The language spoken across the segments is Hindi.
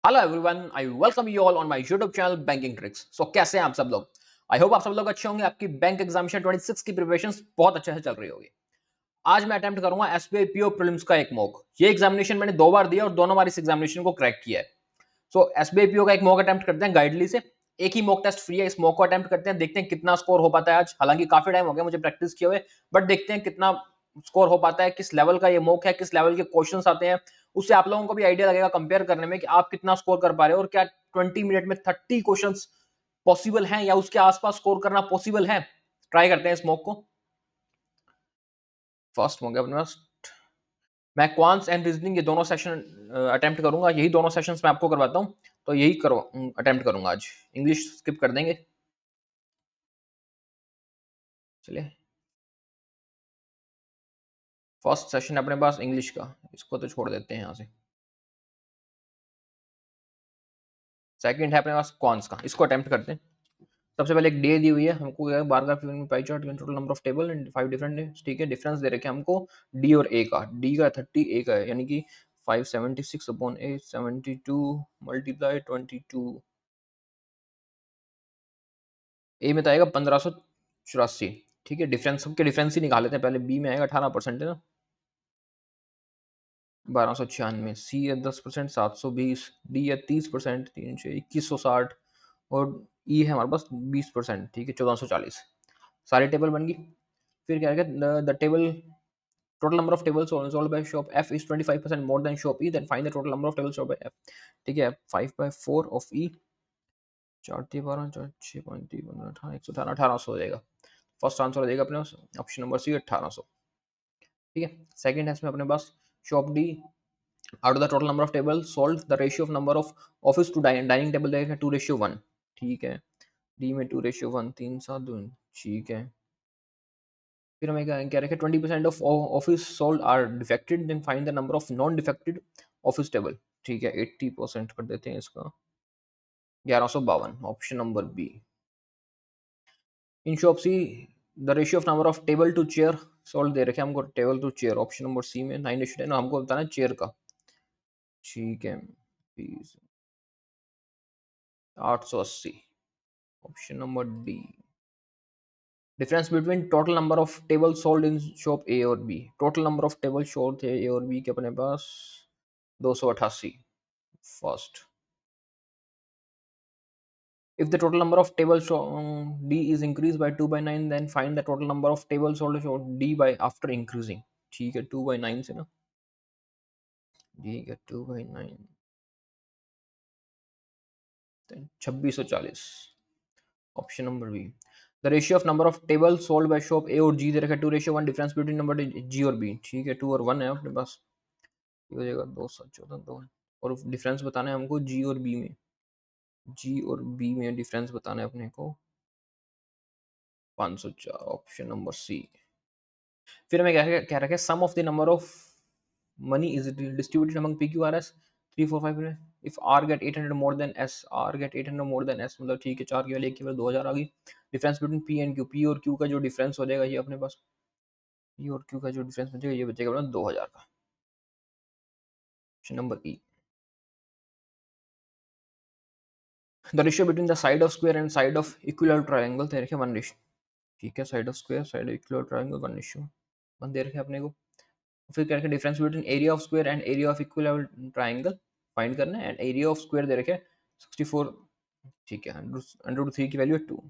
Hello everyone, I welcome you all on my YouTube channel banking tricks. कैसे हैं आप सब लोग? आई होप आप सब लोग अच्छे होंगे। आपकी बैंक एग्जामिनेशन 26 की प्रिपरेशंस बहुत अच्छे से चल रही होगी। आज मैं अटेम्प्ट करूंगा एसबीआई पीओ प्रीलिम्स का एक मॉक। ये एग्जामिनेशन मैंने 2 बार दिया और दोनों बार इस एग्जामिनेशन को क्रैक किया है। एसबीआई पीओ का एक मॉक अटेम्प्ट करते हैं गाइडली से। एक ही मॉक टेस्ट फ्री है, इस मॉक को अटेम्प्ट करते हैं, देखते हैं कितना स्कोर हो पाता है आज। हालांकि काफी टाइम हो गया मुझे प्रैक्टिस किए हुए, बट देखते हैं कितना स्कोर हो पाता है, किस लेवल का ये मॉक है, किस लेवल के क्वेश्चंस आते हैं। उससे आप लोगों को भी आइडिया लगेगा कंपेयर करने में कि आप कितना स्कोर कर पा रहे हो और क्या 20 मिनट में 30 क्वेश्चंस पॉसिबल हैं या उसके आसपास स्कोर करना पॉसिबल है। ट्राई करते हैं इस मॉक को। फर्स्ट हो गया अपने पास। मैं क्वांट्स एंड रीजनिंग ये दोनों सेशन अटेम्प्ट करूंगा। यही दोनों सेशंस मैं आपको करवाता हूं, तो यही करो अटेम्प्ट करूंगा आज। इंग्लिश स्किप कर देंगे। चलिए, फर्स्ट सेशन अपने पास इंग्लिश का, इसको तो छोड़ देते हैं यहाँ से। सेकंड है अपने पास क्वांट्स का, इसको अटेम्प्ट करते हैं। सबसे पहले एक डे दी हुई है हमको, बार बार pie chart total number of table and 5 different day. ठीक है, डिफरेंस दे रखे हमको डी और ए का। डी का 30, ए का है, यानी कि 576 अपॉन 872 मल्टीप्लाई 22। ए में तो आएगा 1584। ठीक है, डिफरेंस सबके डिफरेंस ही निकाल लेते हैं पहले। बी में आएगा 18% है ना, 1296। सी है 10%, 720। डी है 30%, 2160। और ई है हमारे पास 20%। ठीक है, 1440। सारी टेबल बन गई। फिर क्या है, the table total number of tables sold by shop F is 25% more than shop E, then find the total number of tables sold by F. ठीक है, 5/4 ऑफ ई, 4×12 6.3 15 18 118 1800 हो जाएगा। फर्स्ट आंसर हो जाएगा अपने पास ऑप्शन नंबर सी 1800। ठीक है, सेकंड है इसमें अपने पास shop D. Out of the total number of table sold the ratio of number of office to dining table देगा 2:1। ठीक है, डी में 2:1, 3 7 2। ठीक है, फिर हमें क्या रखे, 20% of office sold are defected, then find the number of non defected office table. ठीक है, 80% कर देते हैं इसका, 1152, option number B. In shop C the ratio of number of table to chair sold दे रखे हमको, table to chair, option number C में 9:10। हमको बताना है चेयर का। ठीक है, 880, option number D. Difference between total number of table sold in shop A और B. Total number of table sold थे ए और बी के अपने पास 288। First, if the total number of tables D is increased by 2/9, then find the total number of tables sold D by after increasing। ठीक है, 2/9 से ना, ठीक है 2/9, 2640, option number B. The ratio of number of table sold by shop A और जी दे रखा है 2:1, डिफरेंस बिटवीन नंबर जी और बी। ठीक है, 2 और 1 है अपने पास, ये हो जाएगा 2 7 14 2। और डिफरेंस बताना है हमको जी और बी में। जी और बी में डिफरेंस बताना है अपने को 504, ऑप्शन नंबर सी। फिर हमें क्या रखे, sum of the number of money is distributed among P Q R S 3 4 5 में। If R get 800 more than S, R get 800 more than S, मतलब ठीक है, 4 की वैल्यू 1 की वैल्यू 2000 आ गई। Difference between P and Q, P और क्यू का जो डिफरेंस हो जाएगा ये अपने पास, पी और क्यू का जो डिफरेंस बचेगा ये बचेगा अपना 2000 का, option number E. The ratio between the side of square and side of equilateral triangle दे रखे 1:। ठीक है, side of square side of equilateral triangle 1:1 दे रखे अपने को। फिर क्या रखे, difference between area of square and area of equilateral triangle find करना है, एंड एरिया ऑफ स्क्वायर दे रखे 64। ठीक है, 100 की वैल्यू है 2।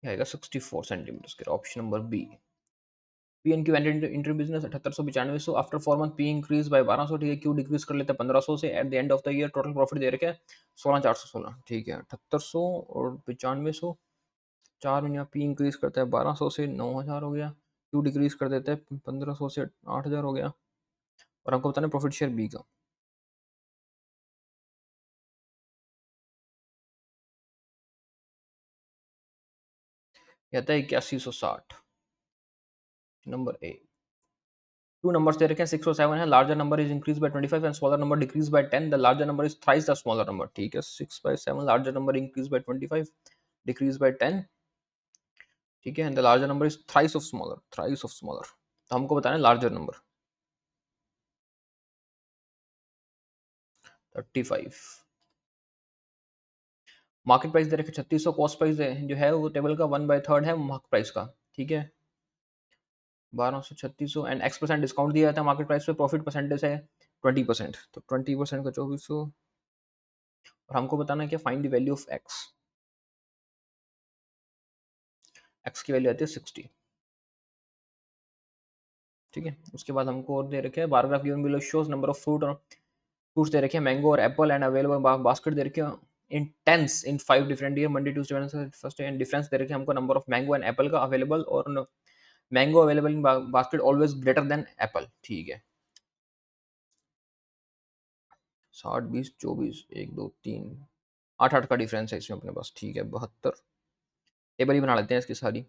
आएगा 64 centimetre square, option number B. P N Q entered into business 7895। After 4 month P increase by 1200। ठीक है, क्यू डिक्रीज कर लेते हैं 1500 से। At the end of the year total profit दे रखे हैं 16416। ठीक है, 7800 और 9500, 4 महीने पी इंक्रीज करता है 1200 से 9000 हो गया, क्यू डिक्रीज कर देता है 1500 से 8000 हो गया। और हमको बताना प्रॉफिट शेयर बी का, कहता है 8160, नंबर ए। टू नंबर्स दे रखे हैं 6 और 7 है, larger number is increase by 25 and smaller number decrease by 10, the larger number is thrice the smaller number. ठीक है, 6 by 7, larger number increase by 25, decrease by 10। ठीक है, and the larger number is thrice of smaller, thrice of smaller. तो हमको बताना है लार्जर नंबर 35। मार्केट प्राइस दे रखे 3600, कॉस्ट प्राइस जो है वो टेबल का 1/3 है मार्केट प्राइस का। ठीक है, 1200, 3600 एंड X% डिस्काउंट दिया था मार्केट प्राइस पे, प्रॉफिट परसेंटेज है 20%, तो 20% का 2400। और हमको बताना है कि find the value of x. X की वैल्यू आती है 60। ठीक है, उसके बाद हमको और दे रखे हैं bar graph given below shows number of fruit और फ्रूट्स दे रखे हैं मैंगो और एप्पल एंड अवेलेबल बास्केट दे रखे हैं in tens in 5 different year, Monday Tuesday Wednesday first and difference दे रखे हैं हमको number of mango and apple का अवेलेबल, और mango available in basket always greater than apple. ठीक है, 60, 20, 24, 1, 2, 3, 8 का डिफरेंस है इसमें अपने पास। ठीक है, 72। टेबल ही बना लेते हैं इसकी सारी।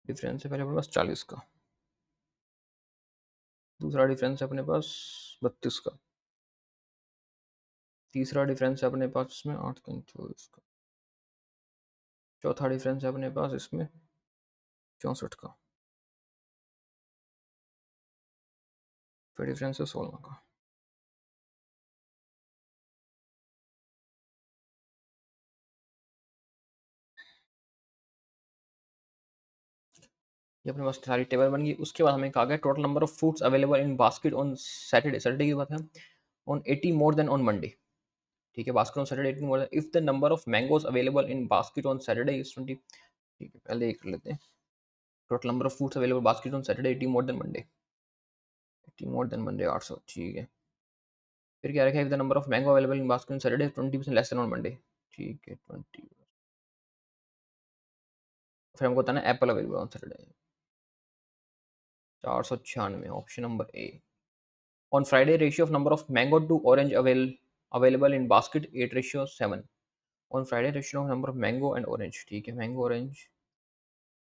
डिफरेंस है पहले अपने पास 40 का, दूसरा डिफरेंस है अपने पास 32 का, तीसरा डिफरेंस है अपने पास इसमें 8 का, चौथा डिफरेंस है अपने पास इसमें 64 का, फिर डिफरेंस है 16 का। ये अपने पास सारी टेबल बन गई। उसके बाद हमें कहा गया total number of fruits available in basket on Saturday, Saturday की बात है, on 80 more than on Monday. ठीक है, basket on Saturday 80 more than if the number of mangoes available in basket on Saturday is 20। ठीक है, पहले एक कर लेते हैं, total number of fruits available basket on Saturday 80 more than Monday, 80 more than Monday 800। ठीक है, फिर क्या रखा है, if the number of mango available in basket on Saturday 20% less than on Monday. ठीक है, 20। फिर हमको बताना है Apple available on Saturday, 496, option number A. On Friday, ratio of number of mango to orange available in basket 8:7। On Friday, ratio of number of mango and orange, ठीक है, mango orange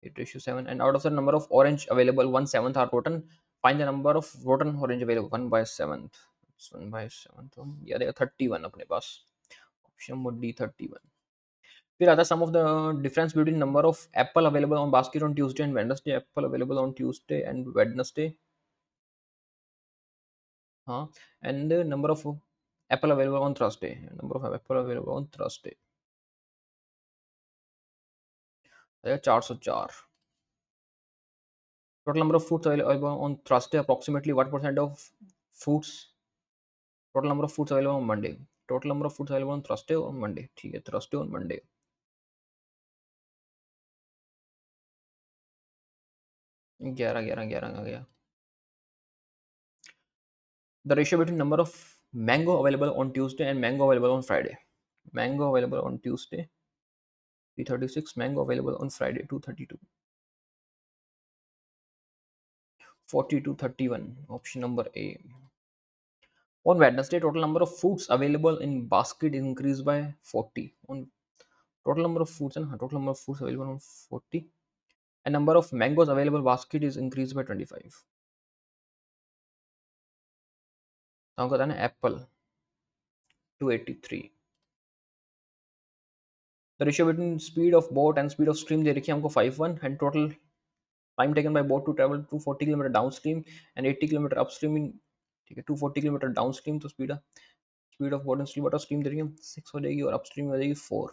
8:7, and out of the number of orange available 1/7 are rotten. Find the number of rotten orange available 1/7। 1/7 तो ये आ जाएगा 31 अपने पास, ऑप्शन नंबर डी 31। फिर आता है sum of the difference between number of apple available on basket on Tuesday and Wednesday, apple available on Tuesday and Wednesday. हाँ, and the number of apple available on Thursday, number of apple available on Thursday, 404। Total number of fruits available on Thursday, approximately what percent of fruits, total number of fruits available on Monday, total number of fruits available on Thursday और Monday। ठीक है, Thursday और Monday 11, 11, 11 आ गया। The ratio between number of mango available on Tuesday and mango available on Friday, mango available on Tuesday 336, mango available on Friday 232, 40 to 31, option number A। On Wednesday, total number of fruits available in basket increased by 40. On total number of fruits and total number of fruits available on 40. And number of mangoes available basket is increased by 25. तो हमको बताना है Apple 283। The ratio between speed of boat and speed of stream दे रखी है हमको 51, and total time taken by boat to travel 240 kilometre downstream and 80 kilometre upstream in. ठीक है, 240 किलोमीटर डाउनस्ट्रीम, तो speed of boat and still water stream दे रही है 6 हो जाएगी, और अपस्ट्रीम हो जाएगी 4।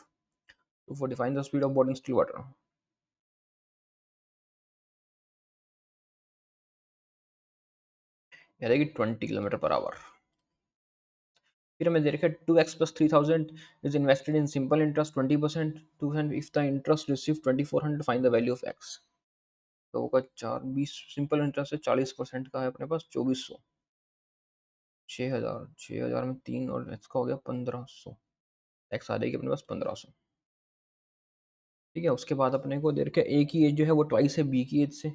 245 the speed of boat and still water, ये रहेगी 20 किलोमीटर पर आवर। फिर हमें दे रखा है 2x plus 3000 is invested in simple interest 20%, 200 if the interest received 2400, find the value of x। तो होगा 4, 20 सिंपल इंटरेस्ट है, 40% का है अपने पास 2400, 6000, 6000 में 3 और x का हो गया 1500, x आ जाएगी अपने पास 1500। ठीक है, उसके बाद अपने को दे रखा है ए की एज जो है वो ट्वाइस है बी की एज से।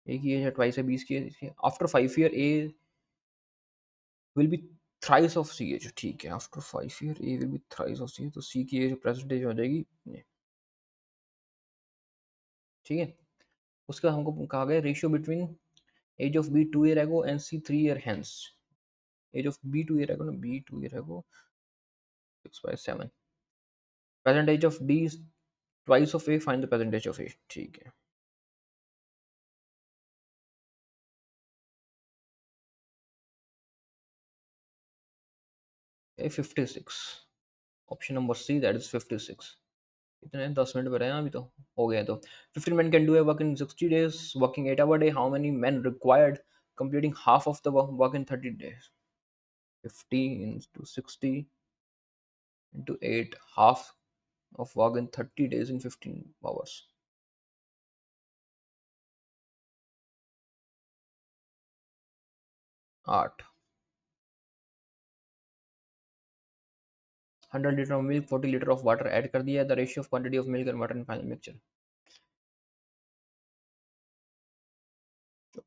ए की एज है ट्वाइस है बी की age. After 5 year A will be thrice of C age. ठीक है, after 5 year A will be thrice of C age, तो सी की एज प्रेजेंट एज हो जाएगी ये, ठीक है। उसका हमको कहा गया ratio between age of B 2 year ago and C 3 year hence. Age of B 2 year ago ना, B 2 year ago 6/7। Present age of D is twice of A, find the present age of A. ठीक है, A 56, option number C that is 56। इतने 10 मिनट पर है अभी तो, हो गया तो। 15 men can do a work in 60 days, working 8 hour day. How many men required completing half of the work in 30 days? 50 into 60 into 8, half of work in 30 days in 15 hours. 8। 100 litre of milk, 40 litre of water add कर दिया, the ratio of quantity of milk and water in final mixture। तो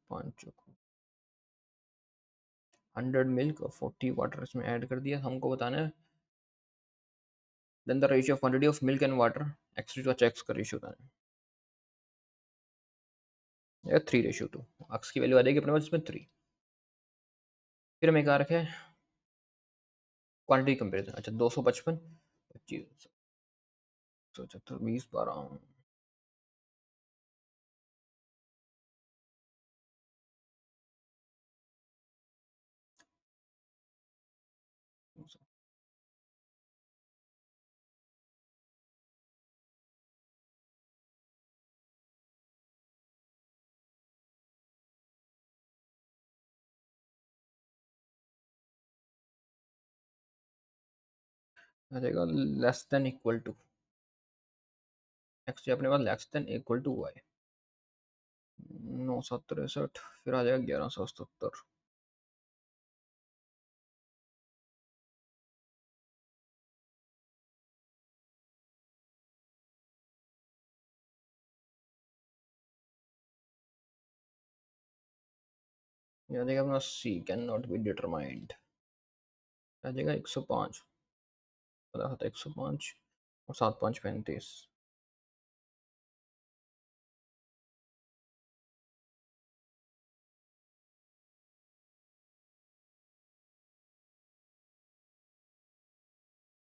100 मिल्क और 40 वाटर इसमें ऐड कर दिया, हमको बताना है then the ratio of quantity of milk and water, x to x का रेशियो बताना है। 3:2, एक्स की वैल्यू आ जाएगी अपने पास इसमें 3। फिर हमें कहा रखा है क्वांटिटी कंपेरिजन। अच्छा, 255, 25, 176, 20, 12, आ जाएगा less than equal to X, अपने पास less than equal to Y. 963, फिर आ जाएगा 1177। ये आ जाएगा अपना C can not be determined. आ जाएगा 105, पता था 105 और 7 5 35।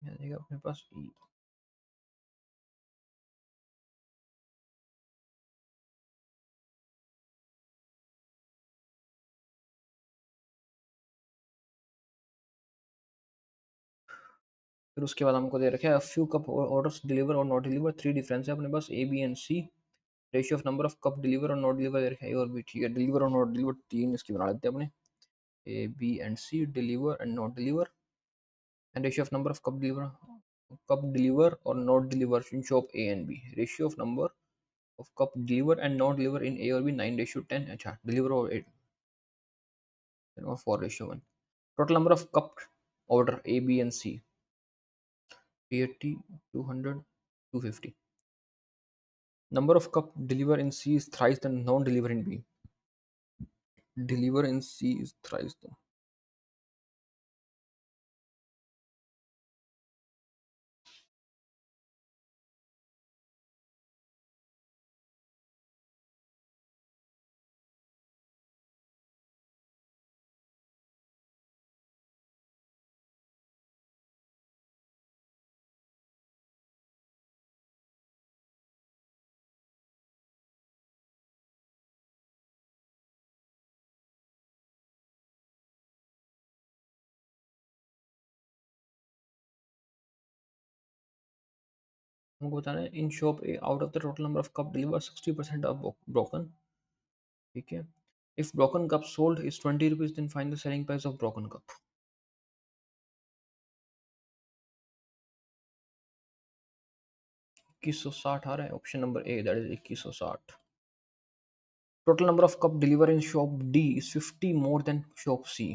ये आ जाएगा अपने पास ई। फिर उसके बाद हमको दे रखे हैं फ्यू कप ऑर्डर्स डिलीवर और नॉट डिलीवर, 3 डिफरेंस है अपने पास A B and C. Ratio of number of cup deliver और नॉट डिलीवर दे रखे हैं ए और बी। ठीक है, डिलीवर और नॉट डिलीवर तीन इसकी बना लेते हैं अपने, A B and C, deliver and not deliver. And ratio of number of cup deliver और not deliver in shop A and B. Ratio of number of cup deliver and not deliver in A और बी 9:10। अच्छा, डिलीवर और 8 और 4:1। Total number of cup order A B and C 80, 200, 250। Number of cup deliver in C is thrice the non-deliver in B. Deliver in C is thrice the। हमको बताना है in shop A out of the total number of cup deliver 60% of broken. ठीक है, if broken cup sold is 20 rupees then find the selling price of broken cup. 2160 आ रहा है, option number A that is 2160। Total number of cup deliver in shop D is 50 more than shop C.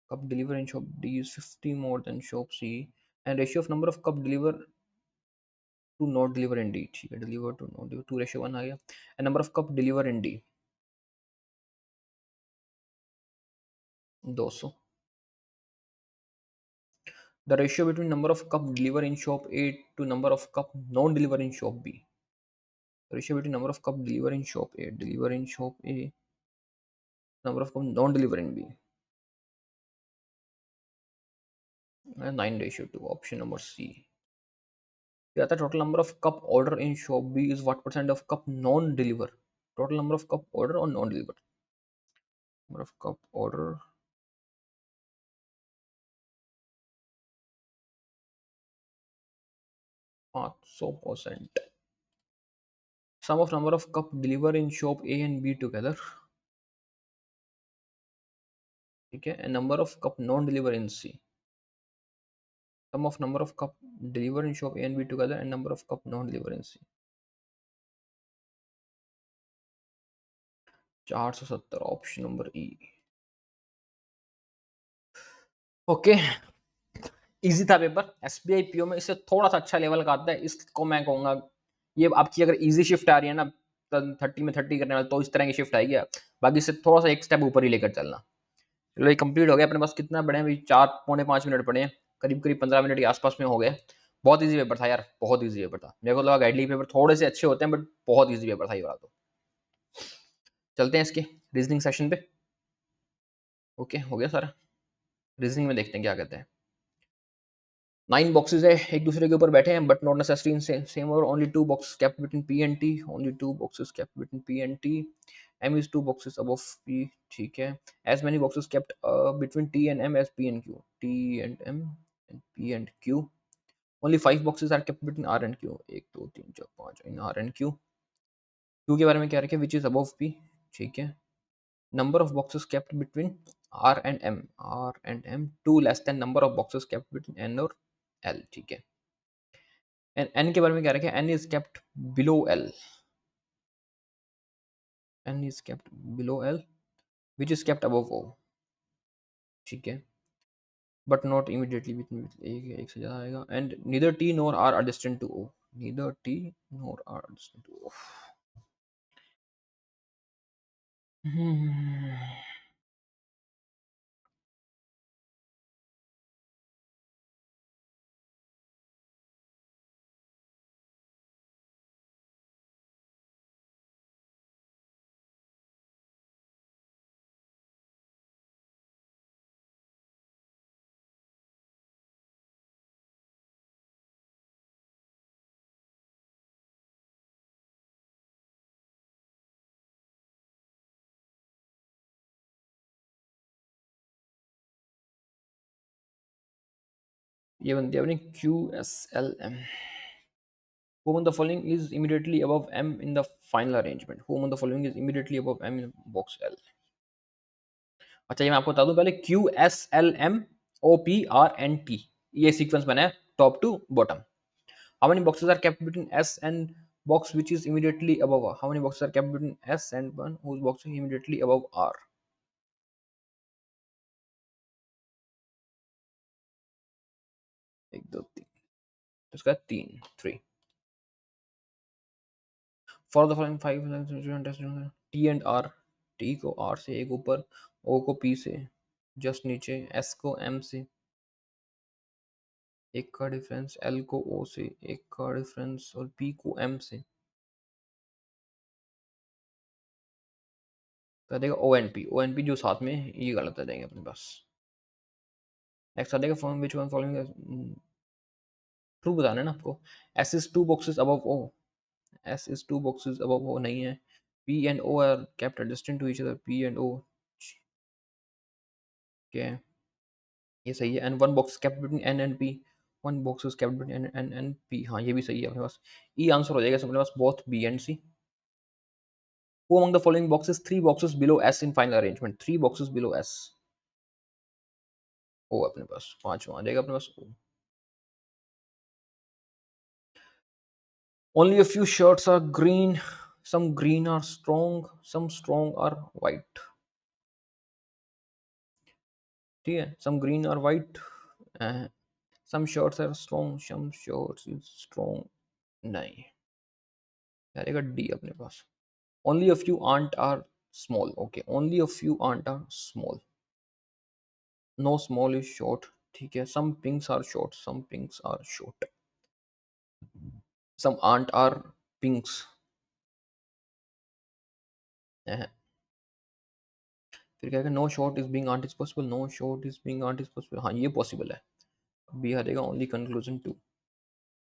Cup deliver in shop D is 50 more than shop C, and ratio of number of cup deliver to not deliver in D, ठीक है, डिलीवर टू नॉट डिलीवर, 2:1 आ गया। And number of cup deliver in D 200। The ratio between number of cup deliver in shop A to number of cup non deliver in shop B, ratio between number of cup deliver in shop A, deliver in shop A, number of cup non deliver in B, 9:2, option number C. क्या था total number of cup order in shop B is what percent of cup non deliver, total number of cup order और non deliver, number of cup order 500%, sum of number of cup deliver in shop A and B together, ठीक है, and number of cup non deliver in C, sum of number of cup deliver in shop A and B together and number of cup non deliver in C, 470, option number E. Okay, easy था पेपर, एसबीआई पीओ में इससे थोड़ा सा अच्छा लेवल का आता है, इसको मैं कहूंगा ये आपकी अगर इजी शिफ्ट आ रही है ना 30 में 30 करने वाले, तो इस तरह की शिफ्ट आएगी, बाकी इससे थोड़ा सा एक स्टेप ऊपर ही लेकर चलना। चलो ये कंप्लीट हो गया अपने पास, कितना पड़े हैं भाई, 4 पौने 5 मिनट पड़े हैं, करीब करीब 15 मिनट के आसपास में हो गए। बहुत इजी पेपर था यार, बहुत इजी पेपर था, मेरे को लगा गाइडली पेपर थोड़े से अच्छे होते हैं, बट बहुत इजी पेपर था ये वाला। तो चलते हैं इसके रीजनिंग सेशन पे। ओके हो गया सारा, रीजनिंग में देखते हैं क्या कहते हैं। 9 बॉक्सेस है, एक दूसरे के ऊपर बैठे हैं but not necessary in same और, only 2 boxes kept between P and T, only 2 boxes kept between P and T, m is 2 boxes above p, ठीक है, as many boxes kept between t and m as p and q, t and m and p and q, only 5 boxes are kept between r and q, 1 2 3 4 5 in r and q, q के बारे में क्या रखे, which is above p, ठीक है, number of boxes kept between r and m, r and m 2 less than number of boxes kept between n और l, ठीक है, and n के बारे में क्या रखे, n is kept below l, n is kept below l which is kept above o, ठीक है, बट नॉट इमीडिएटली विथ एक से ज्यादा आएगा, and neither T nor R adjacent to O, neither T nor R adjacent to O. ये बनती है अपनी QSLM, whom on the following is immediately above M in the final arrangement, whom on the following is immediately above M in box L। अच्छा ये मैं आपको बता दूं पहले, QSLM OPRNT ये सीक्वेंस बना है top to bottom. How many boxes are kept between S and box which is immediately above R? How many boxes are kept between S and one whose box is immediately above R? 1 2 3, तो इसका 3 3। For the following 5 T and R, T को R से एक ऊपर, O को P से जस्ट नीचे, S को M से एक का डिफरेंस, L को O से एक का डिफरेंस और P को M से, तो देगा O and P जो साथ में है, ये गलत आ जाएंगे अपने पास। नेक्स्ट आ जाएगा form which one following, true बताना है ना आपको। S is 2 boxes above O, S is 2 boxes above O नहीं है, P and O are kept adjacent to each other, P and O, क्या है ये सही है, and one box kept between N and P, one box is kept between N and P, हाँ ये भी सही है अपने पास, E आंसर हो जाएगा अपने पास both B and C। Who among the following boxes 3 boxes below S in final arrangement, 3 boxes below S, O अपने पास, पांचवा आ जाएगा अपने पास O। Only a few shirts are green, some green are strong, some strong are white, ठीक है, some green are white, some shirts are strong, some shirts is strong, नहीं, क्या रहेगा? डी अपने पास। Only a few ant are small, okay, only a few ant are small, no small is short, ठीक है, some pinks are short, some pinks are short, some ant are pinks. फिर क्या है, no short is being ant is possible, no short is being ant is possible, हाँ ये पॉसिबल है। बी आ जाएगा only conclusion two.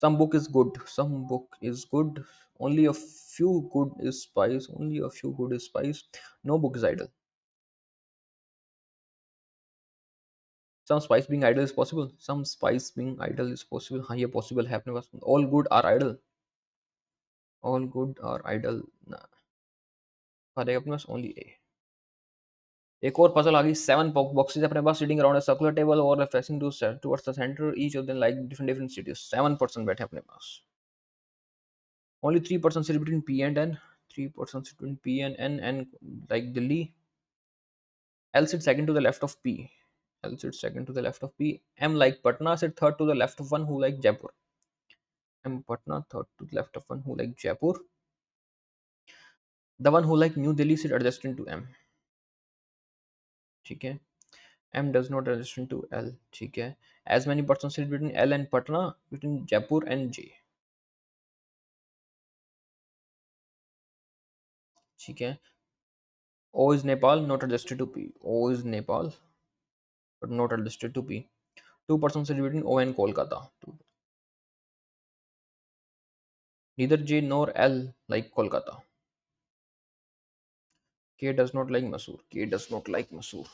Some book is good, some book is good, only a few good is spice, only a few good is spice, no book is idle. Some spice being idle is possible, some spice being idle is possible, हाँ ये पॉसिबल है अपने पास। All good are idle, all good are idle ना, आ जाएगा अपने पास ओनली ए। एक और पजल आ गई, 7 बॉक्सेस अपने पास sitting around a circular table और facing to towards the centre, each of them like different different cities. 7 person बैठे अपने पास, only 3% sit between P and N, 3% sit between P and N, and like Delhi. L sits second to the left of P. L sits second to the left of P. M like Patna sit third to the left of one who like Jaipur. M Patna third to the left of one who like Jaipur. The one who like New Delhi sit adjacent to M. ठीक है, M does not adjacent to L, ठीक है, as many persons sit between L and Patna, between Jaipur and J, ठीक है, O is Nepal not adjusted to P, O is Nepal but not adjusted to P, 2% sit between O and Kolkata, neither J nor L like Kolkata. K does not like Mysore, K does not like Mysore.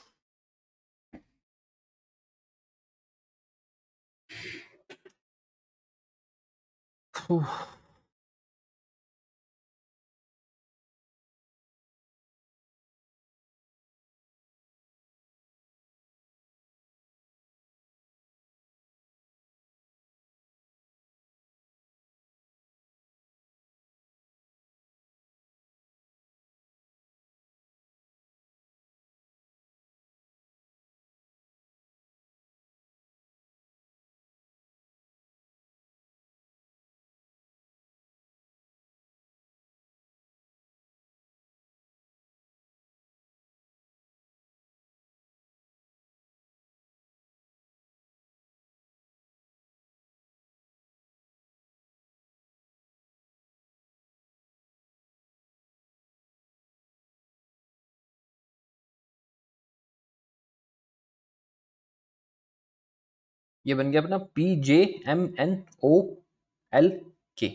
ये बन गया अपना PJMNOL K,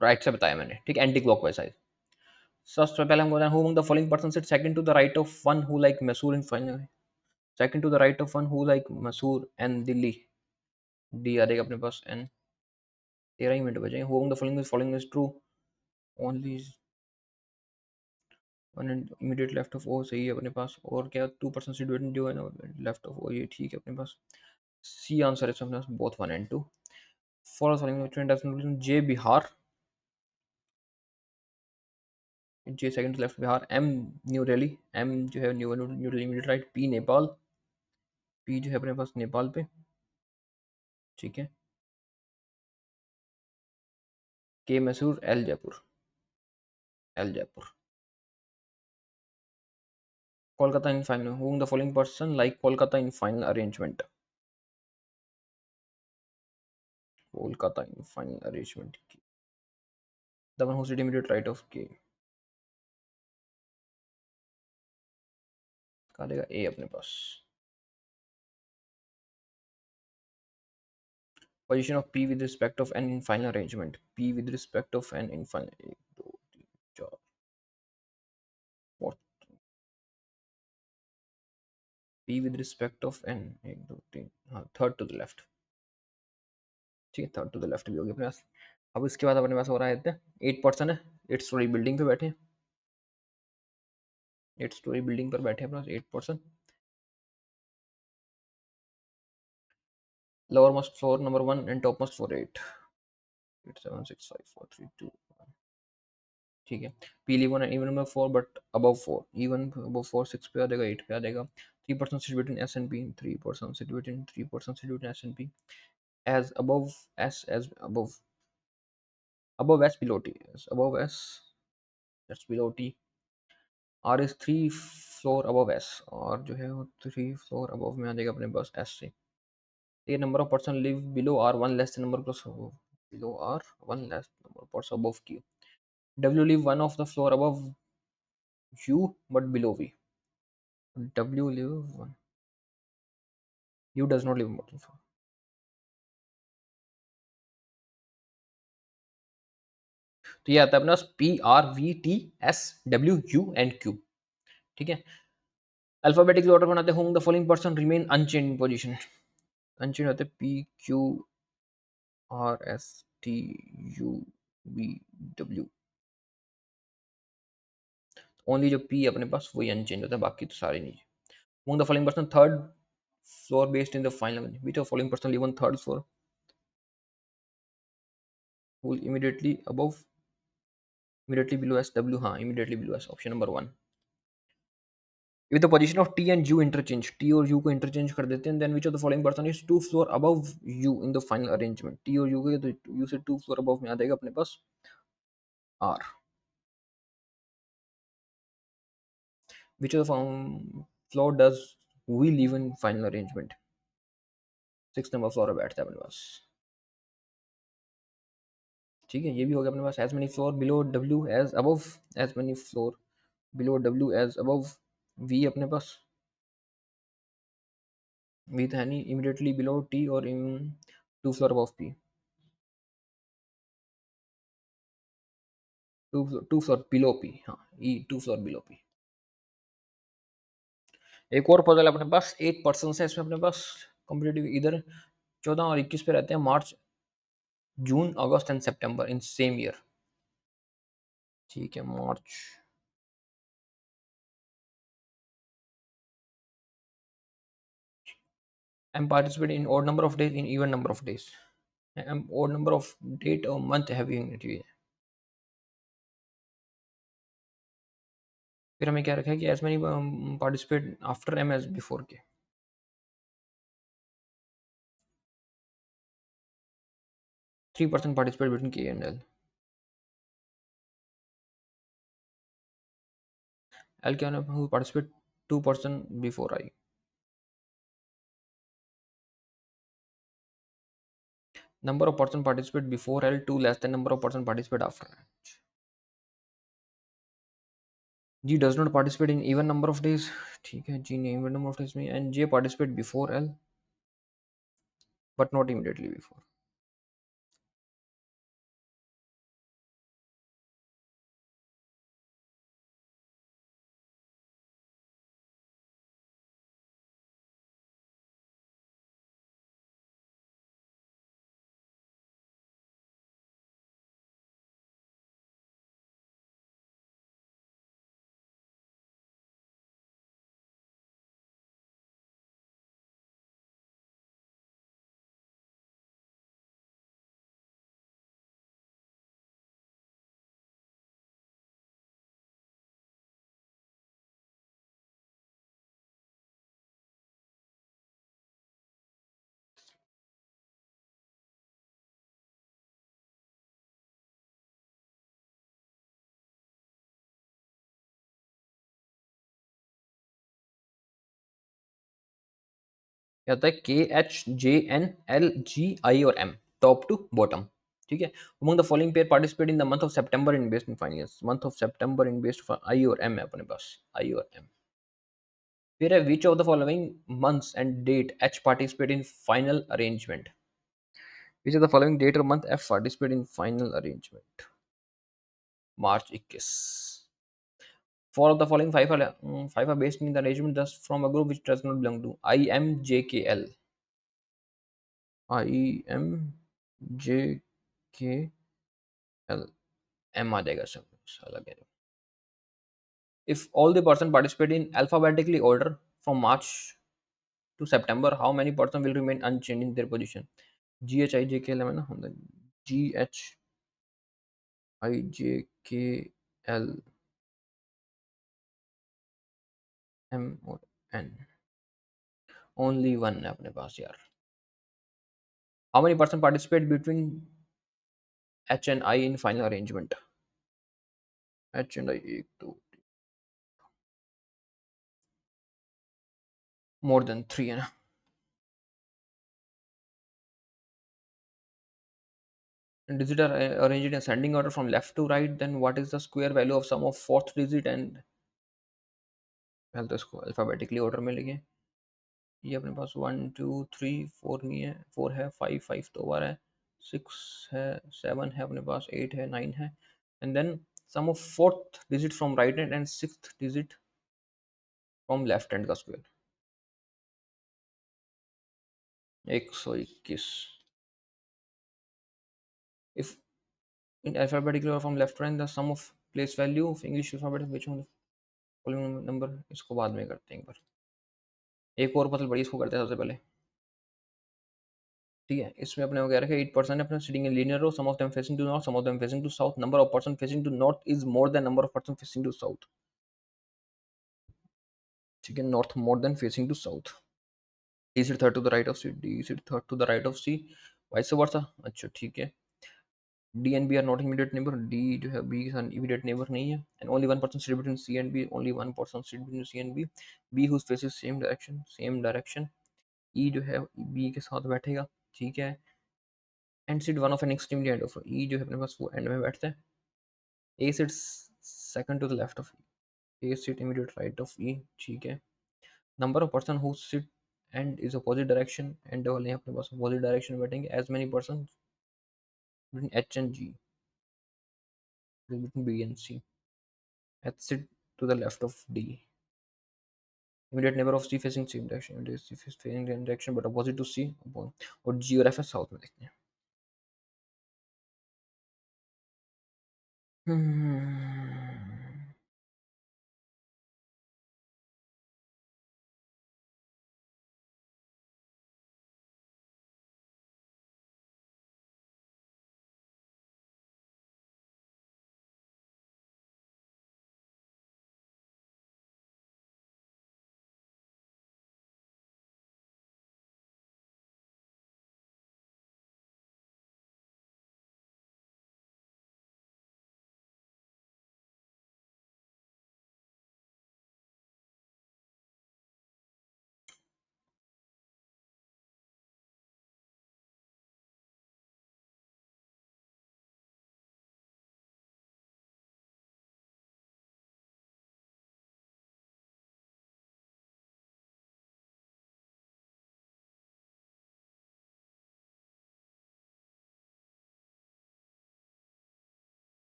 राइट से बताया मैंने, ठीक, एंटी क्लॉकवाइज साइज। सबसे पहले हम बोलते हैं, who the following person sit second to the right of one who like Mysore in final, second to the right of one who like Mysore and Delhi, D आ जाएगा अपने पास एन। 13 ही मिनट बचेंगे। Who the following is true, only one and immediate left of O, सही है अपने पास। और क्या, 2% सिचुएशन जो है ना लेफ्ट ऑफ ओ, ये ठीक है अपने पास। सी आंसर है अपने पास, both 1 and 2। For following J Bihar, J second to left Bihar, M new Delhi, M जो है new Delhi immediate right, P Nepal, P जो है अपने पास नेपाल पे, ठीक है, K Mysore, L Jaipur, L Jaipur. Kolkata in final, whom the following person like Kolkata in final arrangement, Kolkata in final arrangement, the one who sit immediate right of K, कहा देगा ए अपने पास। Position of P with respect of n in final arrangement, P with respect of n in final, 1 2 3 4 4, P with respect of n 1 2 3, हाँ थर्ड टू द लेफ्ट, ठीक है, थर्ड टू द लेफ्ट भी होगी अपने पास। अब इसके बाद अपने पास हो रहा है 8% है, 8 स्टोरी बिल्डिंग पे बैठे, 8 स्टोरी बिल्डिंग पर बैठे अपने पास 8%। Lower most floor number 1 and top most floor 8, 8 7 6 5 4 3 2 1, ठीक है। P leave one even number 4 but above 4, even above 4 6 पे आ जाएगा, 8 पे आ जाएगा। 3% sit between S and P, 3% sit between, 3% sit between S and P, as above S as above above s below t, yes, above s, that's below t. R is 3 floor above s, और जो है वो 3 फ्लोर above में आ जाएगा अपने पास s से. A number of person live below R, one less than number of person above below R, one less number of person above Q. W live one of the floor above U but below V. W live one, U does not live on bottom floor. तो ये आता है अपना P R V T S W U and Q. ठीक है. अल्फाबेटिकली ऑर्डर बनाते होंगे, the following person remain unchanged in position. Unchanged होते P Q R S T U V W. Only जो P अपने पास वही अनचेंज होता है, बाकी तो सारे नहीं. Among the following person, third floor based in the final. Which of the following person live on third floor? Who will immediately below S W? हाँ, immediately below S. Option number one. If the position of T and U interchange, T और U को interchange कर देते हैं, then which of the following person is 2 floor above U in the final arrangement? T और U के तो U से 2 floor above में आ जाएगा अपने पास R. Which of the floor does we live in final arrangement? 6 number floor पे बैठता है अपने पास. ठीक है, ये भी हो गया अपने पास. As many floor below W as above, as many floor below W as above V अपने पास. V तो है नहीं. इमीडिएटली बिलो T और इन 2 floor above P. 2 floor below P. हाँ, E 2 फ्लोर बिलो P. एक और पजल अपने पास 8 पर्सन है इसमें अपने पास. कॉम्पिटेटिव इधर 14 और 21 पे रहते हैं. March, June, August and September in same year. ठीक है, March, M participate in odd number of days in even number of days. odd number of date और मंथ हैविंग है. फिर हमें क्या रखा है कि as many participate after M as before K. 3% participate between K and L. L क्या है, participate 2% before I. Number of person participate before L, 2 less than number of person participate after L. G does not participate in even number of days. ठीक है, G ने even number of days में, and J participate before L but not immediately before. क्या होता है, KHJNLGI और M, टॉप टू बॉटम. ठीक है. Among the following pair participate in the month of September in based in finals. Month of September in based I और एम है अपने पास, आई और एम. फिर है which of the following months and date H participate in final arrangement. Which of the following date और month F participate in final arrangement. March 21. Four of the following five are based in the arrangement thus from a group which does not belong to IMJKL. IMJKL. M आ जाएगा सब अलग है. If all the person participate in alphabetically order from March to September, how many person will remain unchanged in their position? GHIJKL है ना, GHIJKL M और N. Only one है अपने पास यार. How many person participate between H and I in final arrangement. H and I एक दो मोर देन थ्री है ना। Digit are arranged in ascending order from left to right, then what is the square value of sum of fourth digit and पहले तो इसको अल्फाबेटिकली ऑर्डर में लिखें। ये अपने पास 1 2 3 4 नहीं है, 4 है, 5 तो बार है, 6 है, 7 है अपने पास, 8 है, 9 है, and then sum of fourth digit from right hand and sixth digit from left hand का square 121। If in alphabetical or from left to right the sum of place value of English alphabet which one following number, इसको बाद में करते हैं एक बार। एक और पजल बड़ी, इसको करते हैं सबसे पहले। ठीक है, इसमें अपने को कह रखा है 8% अपने sitting in linear row, some of them facing to north, some of them facing to south, number of person facing to north is more than number of person facing to south. ठीक है, north more than facing to south. D sit third to the right of C, D sit third to the right of C, vice versa. अच्छा ठीक है, D and B are not immediate neighbour, D जो है बी का इमीडिएट नेबर नहीं है, and only one person sit between C and B, only one person sit between C and B, B whose faces same direction, E जो है बी के साथ बैठेगा। ठीक है, and sit one of an extremely end of, E जो है अपने पास वो एंड में बैठता है। A sit second to the left of A, sit immediate right of E. ठीक है, number of person who sit and is opposite direction, and double यहाँ अपने पास अपोजिट डायरेक्शन में बैठेंगे, as many person between H and G, between B and C, H sit to the left of D, immediate neighbor of C facing same direction, it is C facing same direction but opposite to C, और G और F है साउथ में देखते हैं।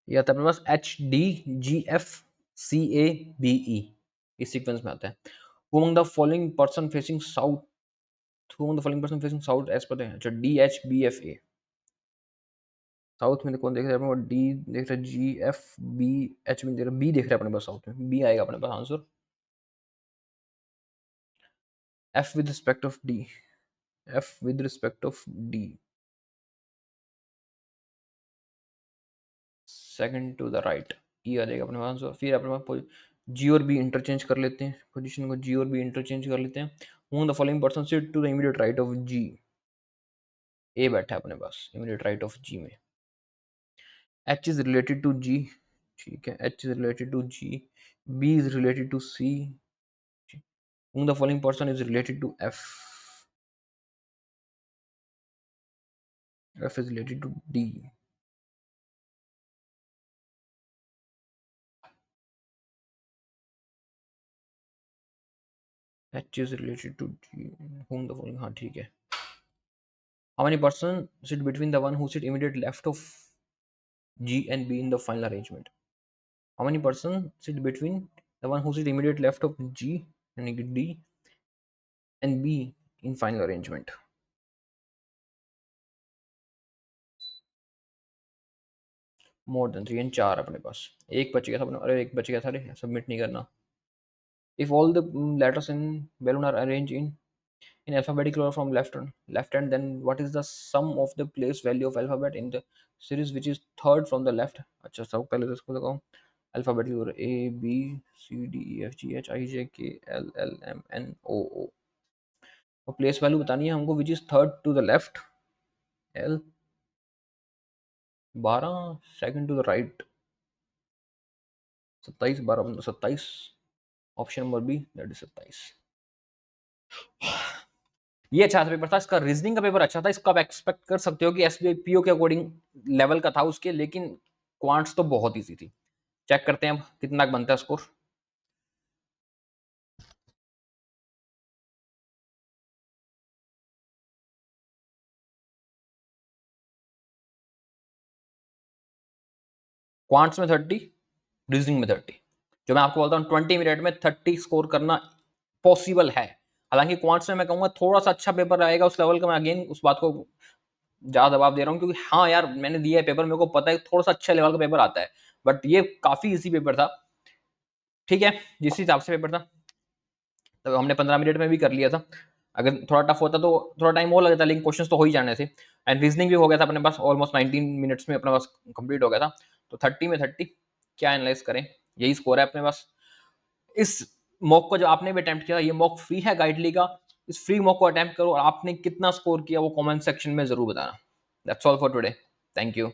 या तो अपने पास H D G F C A B E इस सीक्वेंस में आता है। Who among the following person facing south, who among the following person facing south as per अच्छा D H B F A, south में कौन देख रहा है अपने, डी देख रहा है, जी एफ बी एच में देख रहा है, बी देख रहा है अपने पास, साउथ में बी आएगा अपने पास answer. F with respect of D, F with respect of D, second to the right, E आ जाएगा अपने पास आंसर। फिर अपने पास जी और बी इंटरचेंज कर लेते हैं, पोजीशन को जी और बी इंटरचेंज कर लेते हैं। Who the following person sit to the immediate right of G, A बैठा है अपने पास इमीडिएट राइट ऑफ जी में, H is related to G. ठीक है, H is related to G, B is related to C, who the following person is related to F, F is related to D, H is related to G, who the following, हाँ ठीक है। How many person sit between the one who sit immediate left of G and B in the final arrangement? How many person sit between the one who sit immediate left of G and D and B in final arrangement? More than 3 and 4 अपने पास, एक बच गया था अपने, अरे एक बच गया था रे, सबमिट नहीं करना। If all the letters in balloon are arranged in in alphabetical order from left hand, then what is the sum of the place value of alphabet in the series which is third from the left? अच्छा सब पहले तो इसको लगाओ alphabetical order A B C D E F G H I J K L L M N O O, और प्लेस वैल्यू बतानी है हमको which is third to the left, L 12, second to the right 27, 12 15 27, option number B that is 27। ये अच्छा सा पेपर था, इसका रीजनिंग का पेपर अच्छा था, इसका आप एक्सपेक्ट कर सकते हो कि एसबीआई पीओ के अकॉर्डिंग लेवल का था उसके, लेकिन क्वांट्स तो बहुत ईजी थी। चेक करते हैं अब कितना बनता है स्कोर। क्वांट्स में 30, रीजनिंग में 30। जो मैं आपको बोलता हूँ 20 मिनट में 30 स्कोर करना पॉसिबल है। हालांकि क्वांट्स में मैं कहूंगा थोड़ा सा अच्छा पेपर रहेगा उस लेवल का, मैं अगेन उस बात को ज्यादा दबाव दे रहा हूँ क्योंकि हाँ यार मैंने दिया है पेपर, मेरे को पता है थोड़ा सा अच्छा लेवल का पेपर आता है, बट ये काफी इजी पेपर था। ठीक है, जिस हिसाब से पेपर था तो हमने 15 मिनट में भी कर लिया था। अगर थोड़ा टफ होता तो थोड़ा टाइम और लगता, लेकिन क्वेश्चंस तो हो ही जाने थे। एंड रीजनिंग भी हो गया था अपने पास, ऑलमोस्ट 19 मिनट्स में अपने पास कंप्लीट हो गया था। तो 30 में 30 क्या एनालाइज करें, यही स्कोर है अपने पास। इस मॉक को जो आपने भी अटेम्प्ट किया, ये मॉक फ्री है गाइडली का, इस फ्री मॉक को अटेम्प्ट करो और आपने कितना स्कोर किया वो कमेंट सेक्शन में जरूर बताना। That's all for today, thank you.